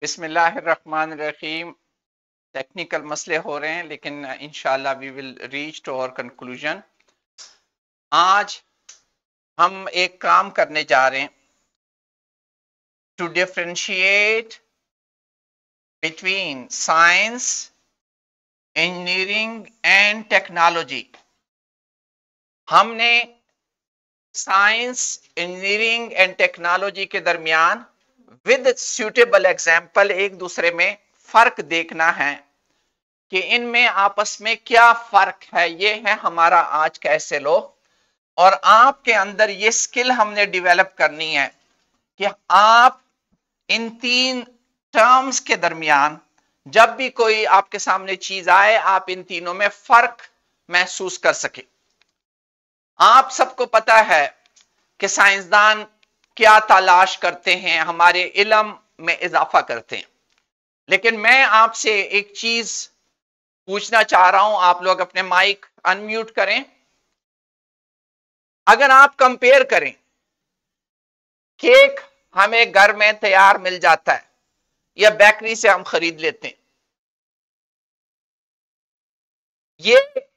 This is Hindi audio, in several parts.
बिस्मिल्लाहिर्रहमानिर्रहीम। टेक्निकल मसले हो रहे हैं लेकिन इंशाल्लाह we will reach to our conclusion. आज हम एक काम करने जा रहे हैं to differentiate between science, engineering and technology. हमने साइंस, इंजीनियरिंग एंड टेक्नोलॉजी के दरमियान विद सूटेबल एग्जाम्पल एक दूसरे में फर्क देखना है कि इनमें आपस में क्या फर्क है। ये है हमारा आज का एसएलओ और आपके अंदर ये स्किल हमने डेवलप करनी है कि आप इन तीन टर्म्स के दरमियान जब भी कोई आपके सामने चीज आए आप इन तीनों में फर्क महसूस कर सके। आप सबको पता है कि साइंसदान क्या तलाश करते हैं, हमारे इल्म में इजाफा करते हैं। लेकिन मैं आपसे एक चीज पूछना चाह रहा हूं, आप लोग अपने माइक अनम्यूट करें। अगर आप कंपेयर करें, केक हमें घर में तैयार मिल जाता है या बेकरी से हम खरीद लेते हैं। ये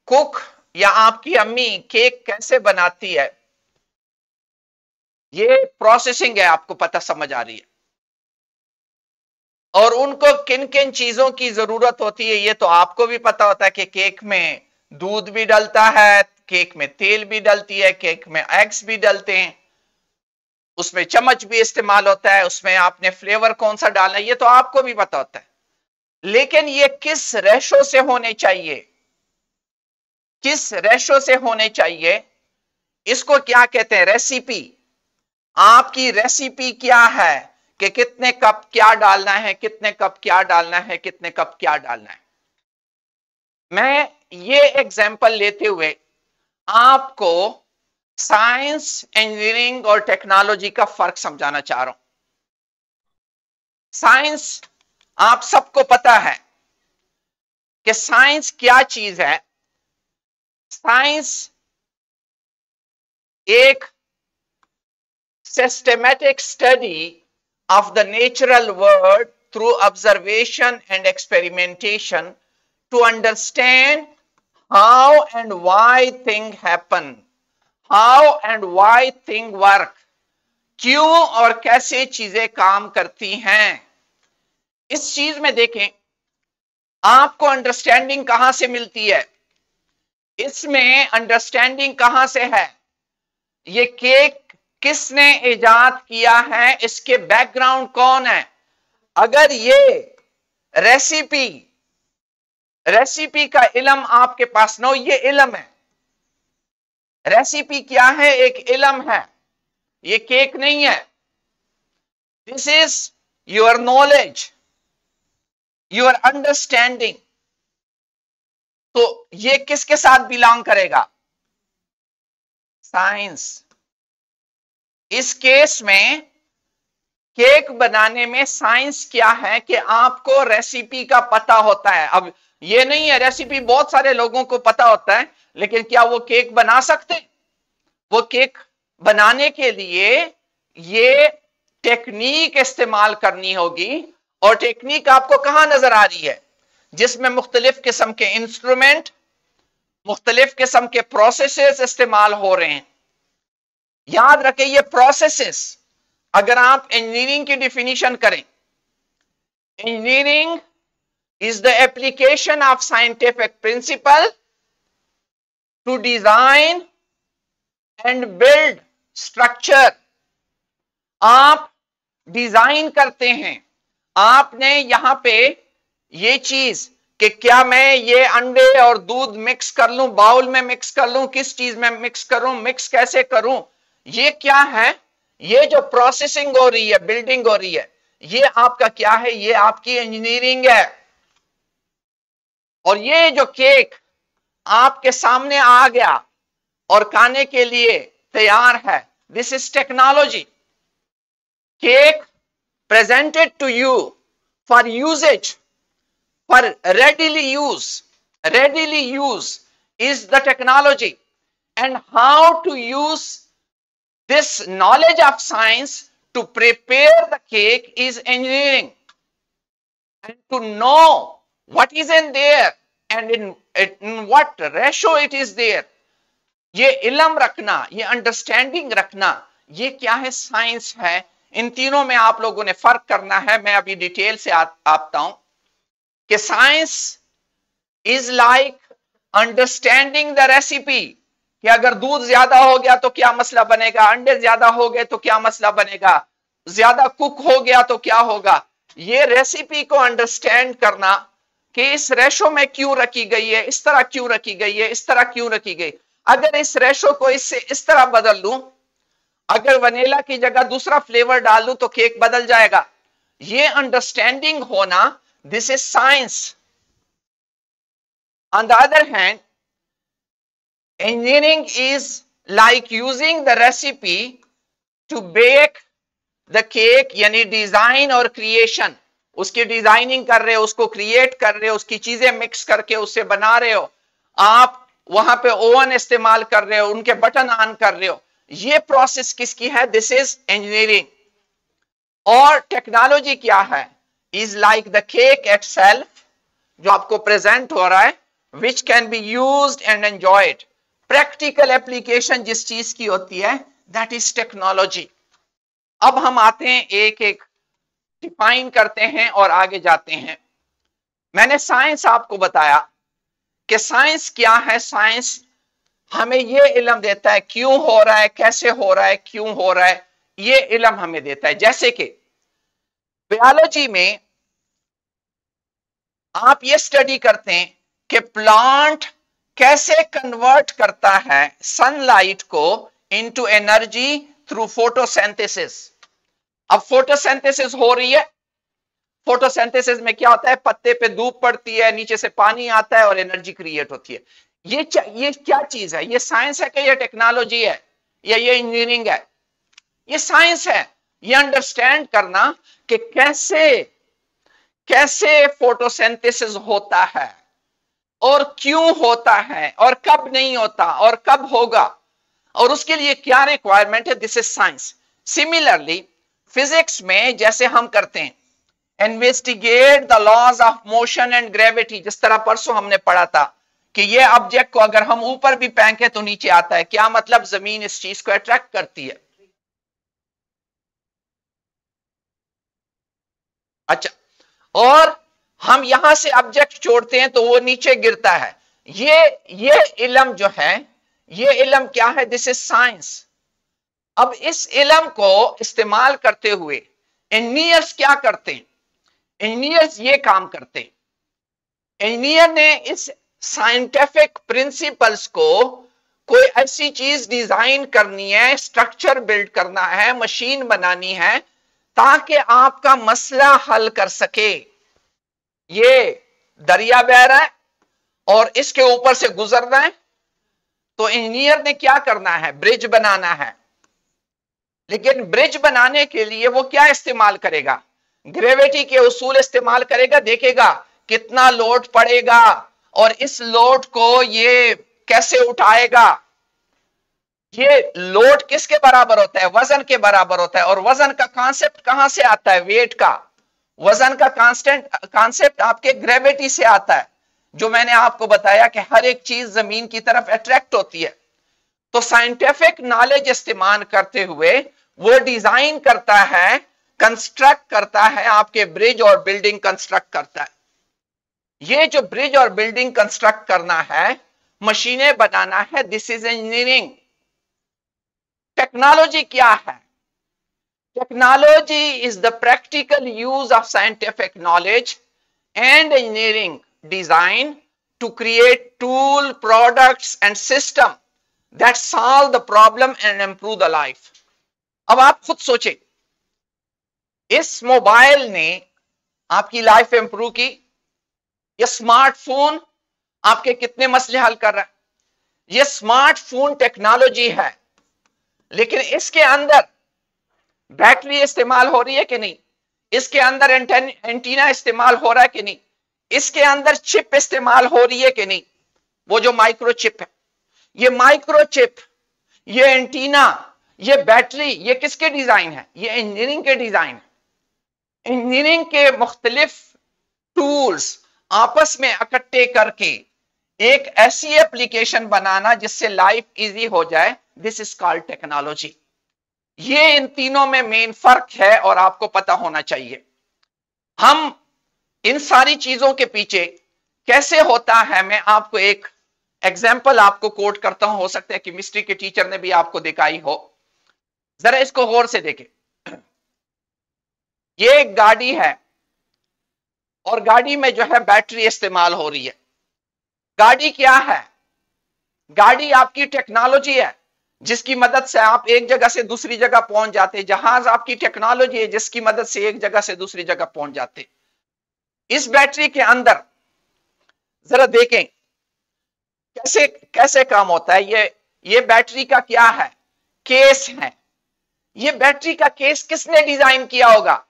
कुक या आपकी अम्मी केक कैसे बनाती है, ये प्रोसेसिंग है, आपको पता समझ आ रही है। और उनको किन किन चीजों की जरूरत होती है ये तो आपको भी पता होता है कि केक में दूध भी डलता है, केक में तेल भी डलती है, केक में एग्स भी डलते हैं, उसमें चम्मच भी इस्तेमाल होता है, उसमें आपने फ्लेवर कौन सा डालना है ये तो आपको भी पता होता है। लेकिन ये किस रेशो से होने चाहिए, किस रेशो से होने चाहिए, इसको क्या कहते हैं, रेसिपी। आपकी रेसिपी क्या है कि कितने कप क्या डालना है, कितने कप क्या डालना है, कितने कप क्या डालना है। मैं ये एग्जांपल लेते हुए आपको साइंस, इंजीनियरिंग और टेक्नोलॉजी का फर्क समझाना चाह रहा हूं। साइंस, आप सबको पता है कि साइंस क्या चीज है। साइंस एक systematic study of the natural world through observation and experimentation to understand how and why things happen, how and why things work, क्यों और कैसे चीजें काम करती हैं। इस चीज में देखें आपको अंडरस्टैंडिंग कहां से मिलती है, इसमें अंडरस्टैंडिंग कहां से है, ये केक किसने इजाद किया है, इसके बैकग्राउंड कौन है। अगर ये रेसिपी का इल्म आपके पास न हो, ये इल्म है। रेसिपी क्या है, एक इल्म है, ये केक नहीं है। This is your knowledge, your understanding. तो ये किसके साथ बिलोंग करेगा, साइंस। इस केस में केक बनाने में साइंस क्या है कि आपको रेसिपी का पता होता है। अब ये नहीं है रेसिपी बहुत सारे लोगों को पता होता है, लेकिन क्या वो केक बना सकते, वो केक बनाने के लिए ये टेक्निक इस्तेमाल करनी होगी। और टेक्निक आपको कहां नजर आ रही है, जिसमें मुख्तलिफ किस्म के इंस्ट्रूमेंट, मुख्तलिफ किस्म के प्रोसेसेस इस्तेमाल हो रहे हैं। याद रखें ये प्रोसेसेस, अगर आप इंजीनियरिंग की डिफिनीशन करें, engineering is the application of scientific principle to design and build structure. आप डिजाइन करते हैं, आपने यहां पे ये चीज कि क्या मैं ये अंडे और दूध मिक्स कर लूं, बाउल में मिक्स कर लूं, किस चीज में मिक्स करूं, मिक्स कैसे करूं, ये क्या है, ये जो प्रोसेसिंग हो रही है, बिल्डिंग हो रही है, ये आपका क्या है, ये आपकी इंजीनियरिंग है। और ये जो केक आपके सामने आ गया और खाने के लिए तैयार है, this is technology. Cake presented to you for uses, for readily use is the technology, and how to use this knowledge of science to prepare the cake is engineering. and to know what is in there and in what ratio it is there. ये इल्म रखना, ये अंडरस्टैंडिंग रखना, ये क्या है? साइंस है। इन तीनों में आप लोगों ने फर्क करना है। मैं अभी डिटेल से आता हूं कि science is like understanding the recipe, कि अगर दूध ज्यादा हो गया तो क्या मसला बनेगा, अंडे ज्यादा हो गए तो क्या मसला बनेगा, ज्यादा कुक हो गया तो क्या होगा। ये रेसिपी को अंडरस्टैंड करना कि इस रेशो में क्यों रखी गई है, इस तरह क्यों रखी गई है, इस तरह क्यों रखी गई। अगर इस रेशो को इससे इस तरह बदल लूं, अगर वनीला की जगह दूसरा फ्लेवर डाल दूं तो केक बदल जाएगा। ये अंडरस्टैंडिंग होना, this is science. On the other hand, engineering is like using the recipe to bake the cake, यानी डिजाइन और क्रिएशन, उसकी डिजाइनिंग कर रहे हो, उसको क्रिएट कर रहे हो, उसकी चीजें मिक्स करके उससे बना रहे हो, आप वहां पे ओवन इस्तेमाल कर रहे हो, उनके बटन ऑन कर रहे हो। ये प्रोसेस किसकी है? This is engineering. और टेक्नोलॉजी क्या है? Is like the cake itself, जो आपको प्रेजेंट हो रहा है, which can be used and enjoyed. Practical application जिस चीज की होती है, दैट इज टेक्नोलॉजी। अब हम आते हैं, एक एक डिफाइन करते हैं और आगे जाते हैं। मैंने साइंस आपको बताया कि साइंस क्या है। साइंस हमें ये इल्म देता है क्यों हो रहा है, कैसे हो रहा है, क्यों हो रहा है, ये इल्म हमें देता है। जैसे कि बायोलॉजी में आप ये स्टडी करते हैं कि प्लांट कैसे कन्वर्ट करता है सनलाइट को इनटू एनर्जी थ्रू फोटोसिंथेसिस। अब फोटोसिंथेसिस हो रही है। फोटोसिंथेसिस में क्या होता है? पत्ते पे धूप पड़ती है, नीचे से पानी आता है और एनर्जी क्रिएट होती है। ये क्या चीज है? ये साइंस है कि ये टेक्नोलॉजी है, या ये इंजीनियरिंग है? ये साइंस है। ये अंडरस्टैंड करना कि कैसे फोटोसिंथेसिस होता है और क्यों होता है और कब नहीं होता और कब होगा और उसके लिए क्या रिक्वायरमेंट है, this is science. Similarly physics में जैसे हम करते हैं, investigate the laws of motion and gravity, जिस तरह परसों हमने पढ़ा था कि ये ऑब्जेक्ट को अगर हम ऊपर भी फेंके तो नीचे आता है। क्या मतलब? जमीन इस चीज को अट्रैक्ट करती है। अच्छा, और हम यहां से ऑब्जेक्ट छोड़ते हैं तो वो नीचे गिरता है। ये इल्म जो है, ये इल्म क्या है? This is science. अब इस इल्म को इस्तेमाल करते हुए इंजीनियर्स क्या करते हैं? इंजीनियर्स ये काम करते हैं, इंजीनियर ने इस साइंटिफिक प्रिंसिपल्स को, कोई ऐसी चीज डिजाइन करनी है, स्ट्रक्चर बिल्ड करना है, मशीन बनानी है ताकि आपका मसला हल कर सके। ये दरिया बह रहा है और इसके ऊपर से गुजरना है, तो इंजीनियर ने क्या करना है? ब्रिज बनाना है। लेकिन ब्रिज बनाने के लिए वो क्या इस्तेमाल करेगा? ग्रेविटी के उसूल इस्तेमाल करेगा। देखेगा कितना लोड पड़ेगा और इस लोड को ये कैसे उठाएगा। ये लोड किसके बराबर होता है? वजन के बराबर होता है। और वजन का कॉन्सेप्ट कहां से आता है? वेट का। वजन का कॉन्सेप्ट आपके ग्रेविटी से आता है, जो मैंने आपको बताया कि हर एक चीज जमीन की तरफ अट्रैक्ट होती है। तो साइंटिफिक नॉलेज इस्तेमाल करते हुए वो डिजाइन करता है, कंस्ट्रक्ट करता है, आपके ब्रिज और बिल्डिंग कंस्ट्रक्ट करता है। ये जो ब्रिज और बिल्डिंग कंस्ट्रक्ट करना है, मशीनें बनाना है, दिस इज इंजीनियरिंग। टेक्नोलॉजी क्या है? Technology is the practical use of scientific knowledge and engineering design to create tool, products and system that solve the problem and improve the life. अब आप खुद सोचें, इस मोबाइल ने आपकी लाइफ इंप्रूव की। ये स्मार्टफोन आपके कितने मसले हल कर रहा है। ये स्मार्टफोन टेक्नोलॉजी है, लेकिन इसके अंदर बैटरी इस्तेमाल हो रही है कि नहीं? इसके अंदर एंटीना इस्तेमाल हो रहा है कि नहीं? इसके अंदर चिप इस्तेमाल हो रही है कि नहीं? वो जो माइक्रोचिप है, ये माइक्रोचिप, ये एंटीना, ये बैटरी, ये किसके डिजाइन है? ये इंजीनियरिंग के डिजाइन है। इंजीनियरिंग के मुख्तलिफ टूल्स आपस में इकट्ठे करके एक ऐसी एप्लीकेशन बनाना जिससे लाइफ इजी हो जाए, दिस इज कॉल्ड टेक्नोलॉजी। ये इन तीनों में मेन फर्क है और आपको पता होना चाहिए। हम इन सारी चीजों के पीछे कैसे होता है, मैं आपको एक एग्जाम्पल आपको कोट करता हूं, हो सकता है कि केमिस्ट्री के टीचर ने भी आपको दिखाई हो। जरा इसको गौर से देखें। ये एक गाड़ी है और गाड़ी में जो है बैटरी इस्तेमाल हो रही है। गाड़ी क्या है? गाड़ी आपकी टेक्नोलॉजी है जिसकी मदद से आप एक जगह से दूसरी जगह पहुंच जाते। जहाज आपकी टेक्नोलॉजी है जिसकी मदद से एक जगह से दूसरी जगह पहुंच जाते। इस बैटरी के अंदर जरा देखें कैसे कैसे काम होता है। ये बैटरी का क्या है? केस है। ये बैटरी का केस किसने डिजाइन किया होगा?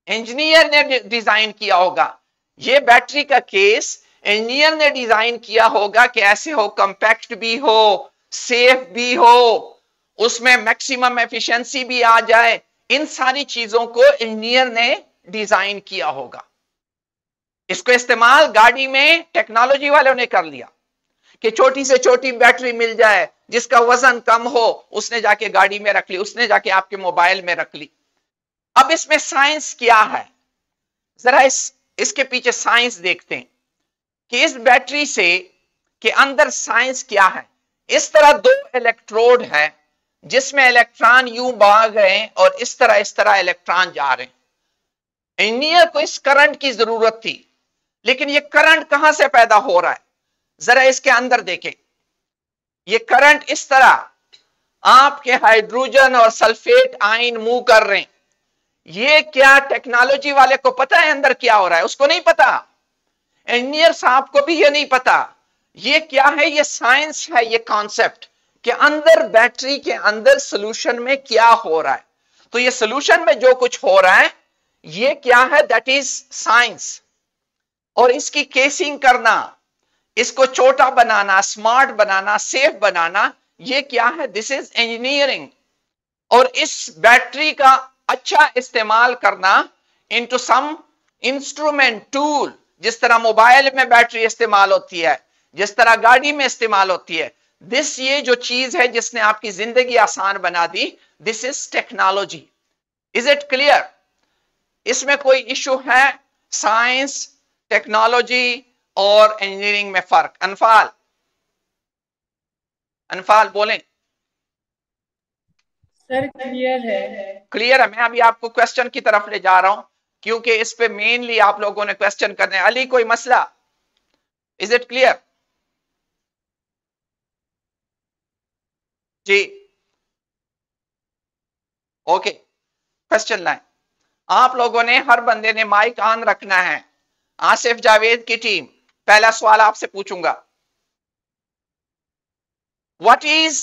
इंजीनियर ने डिजाइन किया होगा। ये बैटरी का केस इंजीनियर ने डिजाइन किया होगा कि ऐसे हो, कंपैक्ट भी हो, सेफ भी हो, उसमें मैक्सिमम एफिशिएंसी भी आ जाए। इन सारी चीजों को इंजीनियर ने डिजाइन किया होगा। इसको इस्तेमाल गाड़ी में टेक्नोलॉजी वालों ने कर लिया कि छोटी से छोटी बैटरी मिल जाए, जिसका वजन कम हो, उसने जाके गाड़ी में रख ली, उसने जाके आपके मोबाइल में रख ली। अब इसमें साइंस क्या है, जरा इसके पीछे साइंस देखते हैं कि इस बैटरी से के अंदर साइंस क्या है। इस तरह दो इलेक्ट्रोड है जिसमें इलेक्ट्रॉन यूं भाग रहे हैं और इस तरह इलेक्ट्रॉन जा रहे हैं। इंजीनियर को इस करंट की जरूरत थी, लेकिन ये करंट कहां से पैदा हो रहा है? जरा इसके अंदर देखें। ये करंट इस तरह आपके हाइड्रोजन और सल्फेट आयन मूव कर रहे हैं। ये क्या टेक्नोलॉजी वाले को पता है अंदर क्या हो रहा है? उसको नहीं पता। इंजीनियर साहब को भी ये नहीं पता। ये क्या है? ये साइंस है, ये कॉन्सेप्ट कि अंदर बैटरी के अंदर सॉल्यूशन में क्या हो रहा है। तो ये सॉल्यूशन में जो कुछ हो रहा है ये क्या है? That is science. और इसकी केसिंग करना, इसको छोटा बनाना, स्मार्ट बनाना, सेफ बनाना, ये क्या है? This is engineering. और इस बैटरी का अच्छा इस्तेमाल करना इनटू सम इंस्ट्रूमेंट, टूल, जिस तरह मोबाइल में बैटरी इस्तेमाल होती है, जिस तरह गाड़ी में इस्तेमाल होती है। दिस ये जो चीज है जिसने आपकी जिंदगी आसान बना दी, this is technology. Is it clear? इसमें कोई इशू है? साइंस, टेक्नोलॉजी और इंजीनियरिंग में फर्क? अनफाल बोलें। सर क्लियर है। क्लियर है। मैं अभी आपको क्वेश्चन की तरफ ले जा रहा हूं क्योंकि इस पे मेनली आप लोगों ने क्वेश्चन करने हैं। अली कोई मसला? Is it clear? जी ओके। Question line. आप लोगों ने, हर बंदे ने माइक ऑन रखना है। आसिफ जावेद की टीम, पहला सवाल आपसे पूछूंगा। What is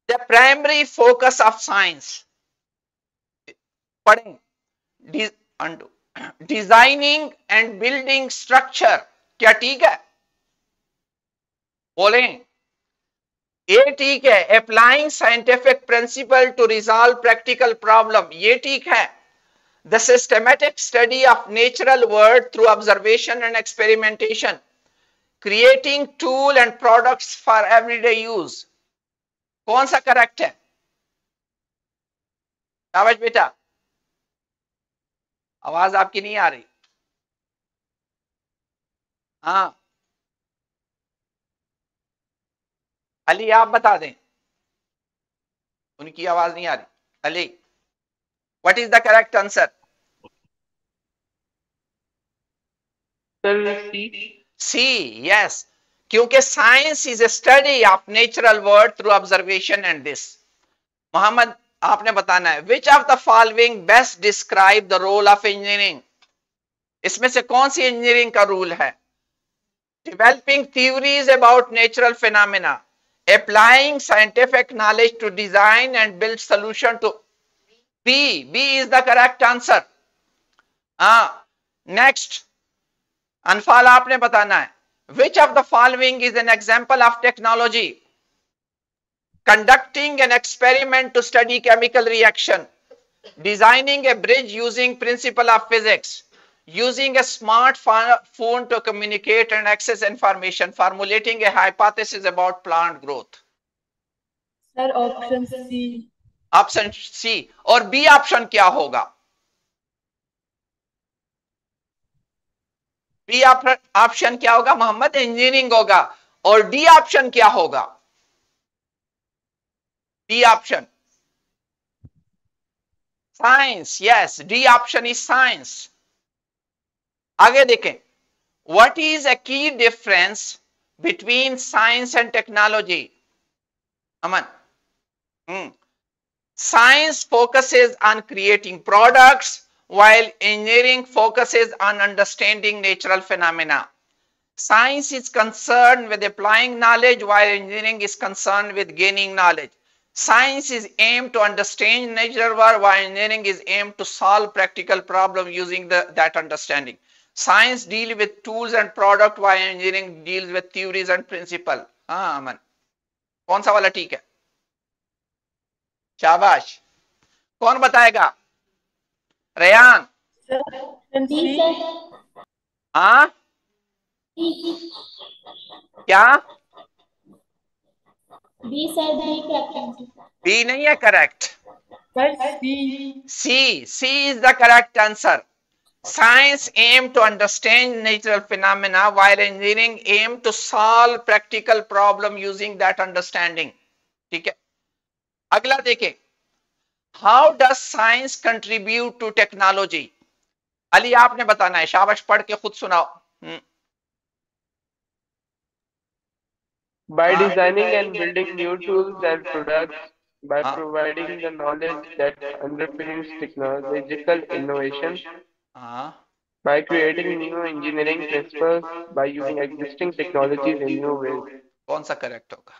the primary focus of science? पढ़ें। डिजाइनिंग एंड बिल्डिंग स्ट्रक्चर, क्या ठीक है? बोलें। ये ठीक है। Applying scientific principle to resolve practical problem, ये ठीक है। The systematic study of natural world through observation and experimentation, creating tool and products for everyday use, कौन सा करेक्ट है? शाबाश बेटा, आवाज आपकी नहीं आ रही। हाँ अली, आप बता दें, उनकी आवाज नहीं आ रही। Ali, what is the correct answer? C, yes, क्योंकि science is a study of natural world through observation and this. Mohammad, आपने बताना है which of the following best describe the role of engineering? इसमें से कौन सी इंजीनियरिंग का रूल है? Developing theories about natural phenomena, applying scientific knowledge to design and build solution to B is the correct answer. Next, अनफाल आपने बताना है which of the following is an example of technology? Conducting an experiment to study chemical reaction, designing a bridge using principle of physics, using a smartphone to communicate and access information, formulating a hypothesis about plant growth. Sir option C. Option C. और बी ऑप्शन क्या होगा? बी ऑप्शन क्या होगा मोहम्मद? इंजीनियरिंग होगा। और डी ऑप्शन क्या होगा? D option science. Yes, D option is science. आगे देखें, व्हाट इज अ की difference between science and technology? Aman, science focuses on creating products while engineering focuses on understanding natural phenomena. Science is concerned with applying knowledge while engineering is concerned with gaining knowledge. Science is aimed to understand natural world while engineering is aimed to solve practical problem using that understanding. Science deals with tools and product while engineering deals with theories and principle. हाँ अमन, कौन सा वाला ठीक है? शाबाश। कौन बताएगा? रेयान। हाँ क्या? बी सर, बी नहीं है correct. C is the correct answer. Science aim to understand natural phenomena while engineering aim to solve practical problem using that understanding. ठीक है, अगला देखें, how does science contribute to technology? Ali आपने बताना है, शाबाश, पढ़ के खुद सुनाओ। By designing and building new tools and products, by providing the knowledge that underpins technological innovation, by creating new engineering principles, by using existing technologies in new ways. कौन सा करेक्ट होगा?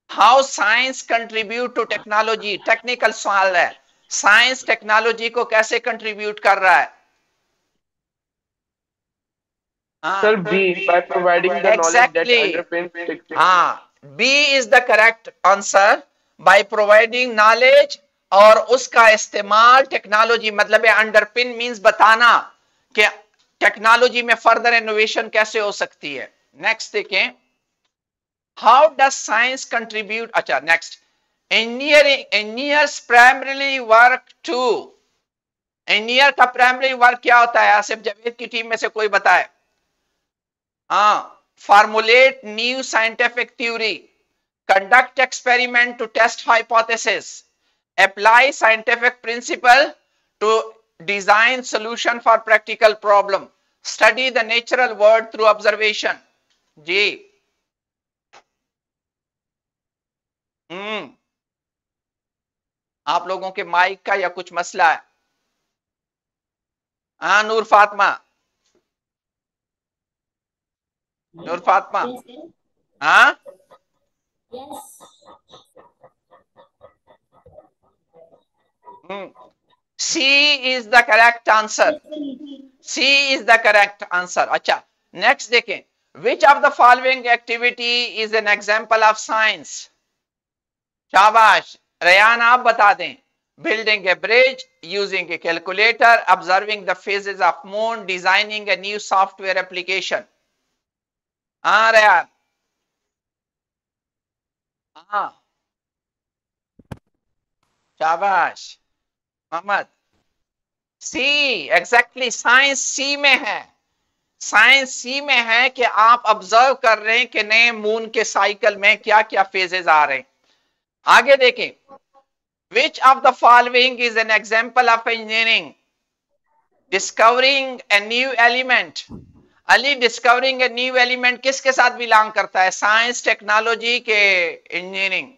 How science contribute to technology, technical सवाल है। साइंस टेक्नोलॉजी को कैसे कंट्रीब्यूट कर रहा है? Sir, B, by providing the knowledge that underpins technology. हाँ, B is the correct answer. By providing knowledge और उसका इस्तेमाल टेक्नोलॉजी, मतलब अंडरपिन मींस बताना कि टेक्नोलॉजी में फर्दर इनोवेशन कैसे हो सकती है। नेक्स्ट देखें, हाउ डज साइंस कंट्रीब्यूट। अच्छा, next, engineers primarily work to. Engineer का प्राइमरी वर्क क्या होता है? आसिफ जावेद की टीम में से कोई बताए। formulate new scientific theory, conduct experiment to test hypothesis, apply scientific principle to design solution for practical problem, study the natural world through observation. जी आप लोगों के माइक का या कुछ मसला है? हाँ नूर फातिमा, नूर फातिमा, हाँ C is the correct answer. C is the correct answer. अच्छा, next देखें, which of the following activity is an example of science? शाबाश, रेयान आप बता दें। Building a bridge, using a calculator, observing the phases of moon, designing a new software application. हाँ रेयान, हाँ शाबाश मोहम्मद। सी एग्जैक्टली, साइंस सी में है। साइंस सी में है कि आप ऑब्जर्व कर रहे हैं कि नए मून के साइकिल में क्या क्या फेजेस आ रहे हैं। आगे देखें, which of the following is an example of engineering? Discovering a new element. Ali, discovering a new element किसके साथ बिलोंग करता है? साइंस, टेक्नोलॉजी के इंजीनियरिंग?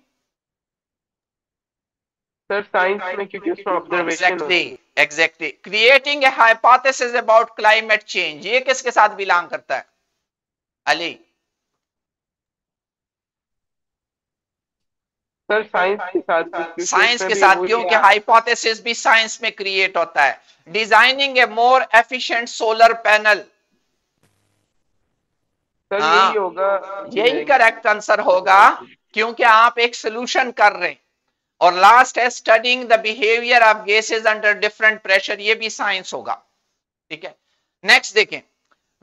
सर साइंस में, क्योंकि उसमें observation. Exactly. Creating a hypothesis about climate change, ये किसके साथ बिलोंग करता है? अली। सर साइंस के साथ। साइंस के साथ, क्योंकि हाइपोथेसिस भी साइंस में क्रिएट होता है। Designing a more efficient solar panel, sir यही होगा, यही करेक्ट आंसर होगा, क्योंकि आप एक सोल्यूशन कर रहे हैं। और लास्ट है studying the behaviour of gases under different pressure, ये भी साइंस होगा। ठीक है, नेक्स्ट देखें,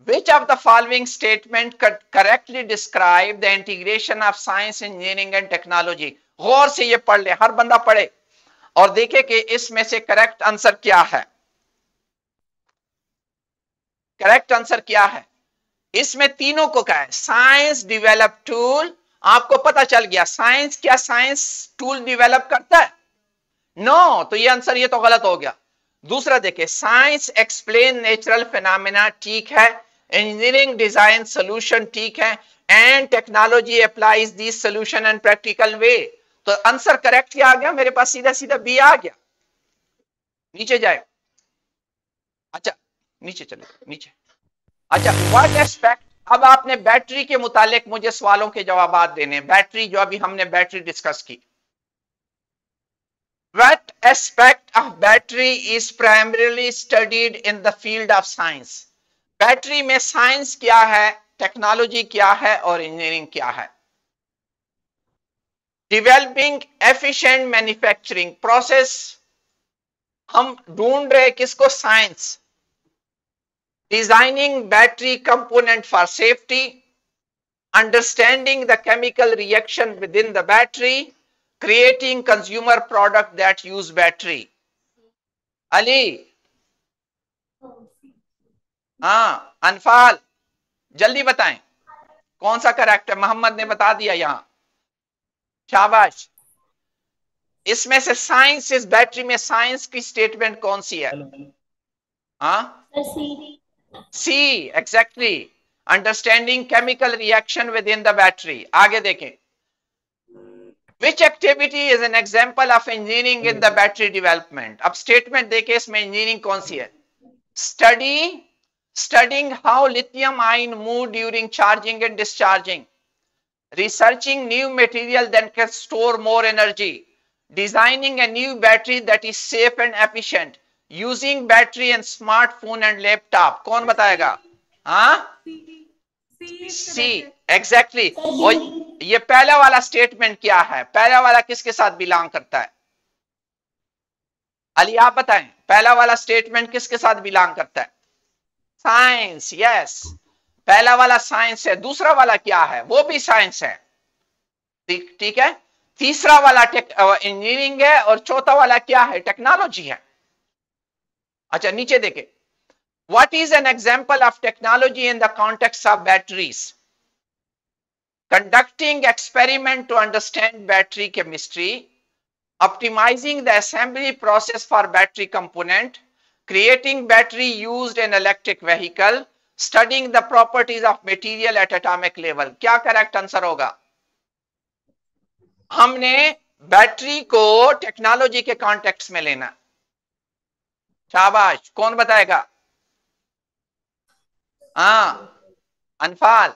which of the following statement could correctly describe the integration of science, engineering and technology? गौर से ये पढ़ ले, हर बंदा पढ़े और देखे कि इसमें से करेक्ट आंसर क्या है। करेक्ट आंसर क्या है इसमें? तीनों को क्या है? Science develop tool. आपको पता चल गया साइंस, क्या साइंस टूल डिवेलप करता है? नो, तो ये आंसर ये तो गलत हो गया। दूसरा देखे, साइंस एक्सप्लेन नेचुरल फिनोमेना, ठीक है। इंजीनियरिंग डिजाइन सोल्यूशन, ठीक है। And technology applies this solution in practical way. तो आंसर करेक्ट क्या आ गया मेरे पास? सीधा सीधा बी आ गया। नीचे जाए, अच्छा नीचे चले, नीचे। अच्छा, व्हाट एस्पेक्ट, अब आपने बैटरी के मुतालिक मुझे सवालों के जवाब देने। बैटरी जो अभी हमने बैटरी डिस्कस की, what aspect of battery is primarily studied in the field of science? Battery में साइंस क्या है, टेक्नोलॉजी क्या है और इंजीनियरिंग क्या है? डेवलपिंग एफिशिएंट मैन्युफैक्चरिंग प्रोसेस, हम ढूंढ रहे किसको? Science. Designing battery component for safety, understanding the chemical reaction within the battery, creating consumer product that use battery. Ali, हाँ अनफाल, जल्दी बताएं कौन सा करेक्ट है? मोहम्मद ने बता दिया यहां, शाबाश। इसमें से साइंस, इस बैटरी में साइंस की स्टेटमेंट कौन सी है? हाँ, C, exactly. Understanding chemical reaction within the battery. आगे देखें, Which activity is an example of engineering in the battery development? अब स्टेटमेंट देखे इसमें इंजीनियरिंग कौन सी है? Studying how lithium ion move during charging and discharging, researching new material that can store more energy, designing a new battery that is safe and efficient, using battery in smartphone and laptop. कौन बताएगा? हाँ, सी, एग्जैक्टली। और ये पहला वाला स्टेटमेंट क्या है? पहला वाला किसके साथ बिलोंग करता है? अली आप बताएं, पहला वाला स्टेटमेंट किसके साथ बिलोंग करता है? साइंस, यस, पहला वाला साइंस है। दूसरा वाला क्या है? वो भी साइंस है, ठीक है। तीसरा वाला इंजीनियरिंग है और चौथा वाला क्या है? टेक्नोलॉजी है। अच्छा, नीचे देखें, What is an example of technology in the context of batteries? Conducting experiment to understand battery chemistry, optimizing the assembly process for battery component, creating battery used in electric vehicle, studying the properties of material at atomic level. क्या करेक्ट आंसर होगा? हमने बैटरी को टेक्नोलॉजी के कॉन्टेक्स्ट में लेना। शाबाश, कौन बताएगा? हाँ, अनफाल,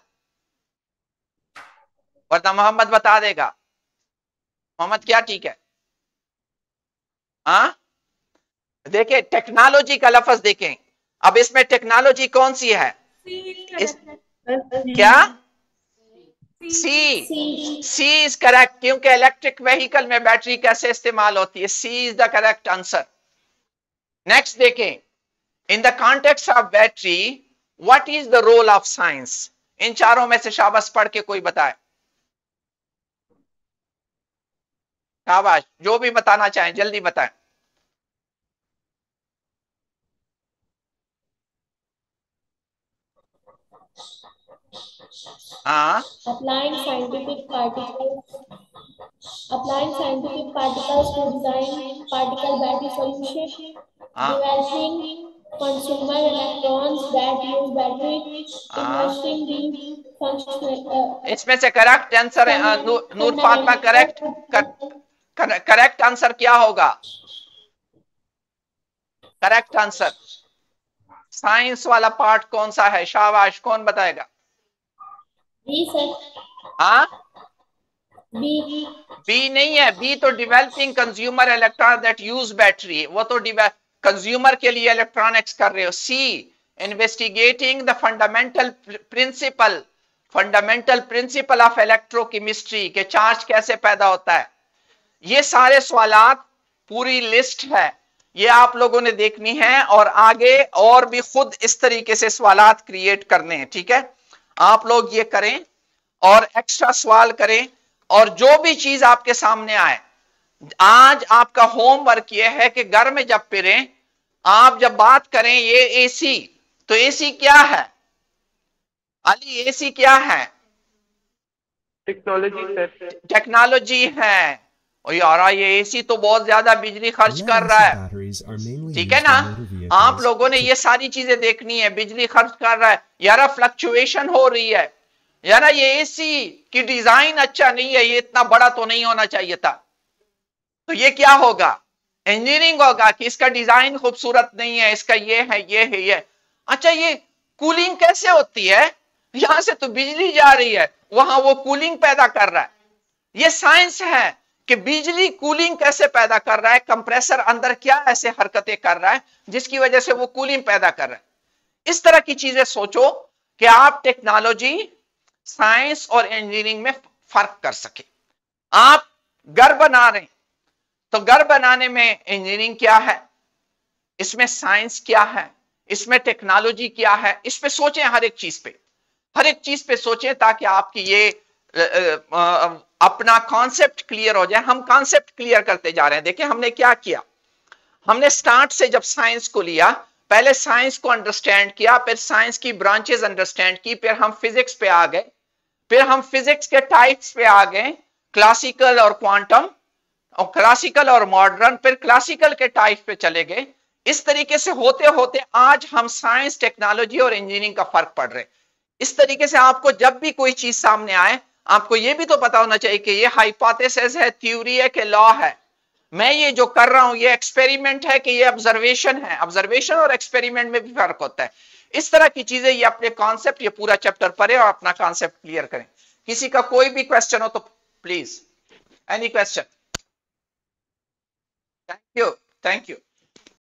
वरना मोहम्मद बता देगा। मोहम्मद क्या ठीक है? हाँ, देखें टेक्नोलॉजी का लफ्ज देखें। अब इसमें टेक्नोलॉजी कौन सी है? क्या? सी इज करेक्ट, क्योंकि इलेक्ट्रिक व्हीकल में बैटरी कैसे इस्तेमाल होती है? C is the correct answer. Next देखें, in the context of battery What is the role of science? इन चारों में से शाबाश पढ़ के कोई बताए। शाबाश, जो भी बताना चाहें जल्दी बताएं। हाँ, applying scientific particles to design particle battery solution, developing consumer electrons that use battery, investing in functional. इसमें से करेक्ट आंसर है नूर फातिमा। करेक्ट आंसर क्या होगा? करेक्ट आंसर साइंस वाला पार्ट कौन सा है? शाबाश, कौन बताएगा? B sir. हाँ, बी नहीं है, बी तो developing consumer electron that use battery, वो तो कंज्यूमर के लिए इलेक्ट्रॉनिक्स कर रहे हो। C, investigating the fundamental principle of electrochemistry, के चार्ज कैसे पैदा होता है। ये सारे सवालात पूरी लिस्ट है, ये आप लोगों ने देखनी है और आगे और भी खुद इस तरीके से सवालात क्रिएट करने हैं, ठीक है। आप लोग ये करें और एक्स्ट्रा सवाल करें और जो भी चीज आपके सामने आए, आज आपका होमवर्क ये है कि घर में जब फिरें, आप जब बात करें ये एसी, तो एसी क्या है अली, एसी क्या है? टेक्नोलॉजी है। और यार ये एसी तो बहुत ज्यादा बिजली खर्च कर रहा है, ठीक है ना। आप लोगों ने ये सारी चीजें देखनी है, बिजली खर्च कर रहा है यार, फ्लक्चुएशन हो रही है यार, ये एसी की डिजाइन अच्छा नहीं है, ये इतना बड़ा तो नहीं होना चाहिए था। तो ये क्या होगा, इंजीनियरिंग होगा कि इसका डिजाइन खूबसूरत नहीं है, इसका ये है ये है ये। अच्छा ये कूलिंग कैसे होती है, यहां से तो बिजली जा रही है, वहां वो कूलिंग पैदा कर रहा है। ये साइंस है कि बिजली कूलिंग कैसे पैदा कर रहा है, कंप्रेसर अंदर क्या ऐसे हरकतें कर रहा है जिसकी वजह से वो कूलिंग पैदा कर रहा है। इस तरह की चीजें सोचो कि आप टेक्नोलॉजी, साइंस और इंजीनियरिंग में फर्क कर सके। आप घर बना रहे हैं तो घर बनाने में इंजीनियरिंग क्या है, इसमें साइंस क्या है, इसमें टेक्नोलॉजी क्या है, इस पे सोचें, हर एक चीज पे सोचें ताकि आपकी ये अपना कॉन्सेप्ट क्लियर हो जाए। हम कॉन्सेप्ट क्लियर करते जा रहे हैं। देखिए हमने क्या किया, हमने स्टार्ट से जब साइंस को लिया, पहले साइंस को अंडरस्टैंड किया, फिर साइंस की ब्रांचेस अंडरस्टैंड की, फिर हम फिजिक्स पे आ गए, फिर हम फिजिक्स के टाइप्स पे आ गए, क्लासिकल और क्वांटम, और क्लासिकल और मॉडर्न, फिर क्लासिकल के टाइप पे चले गए। इस तरीके से होते होते आज हम साइंस, टेक्नोलॉजी और इंजीनियरिंग का फर्क पढ़ रहे। इस तरीके से आपको जब भी कोई चीज सामने आए, आपको यह भी तो पता होना चाहिए कि ये हाइपोथेसिस है, थ्योरी है कि लॉ है। मैं ये जो कर रहा हूं ये एक्सपेरिमेंट है कि ये ऑब्जर्वेशन है। ऑब्जर्वेशन और एक्सपेरिमेंट में भी फर्क होता है। इस तरह की चीजें, ये अपने कॉन्सेप्ट, ये पूरा चैप्टर पढ़े और अपना कॉन्सेप्ट क्लियर करें। किसी का कोई भी क्वेश्चन हो तो please, any question? Thank you, thank you.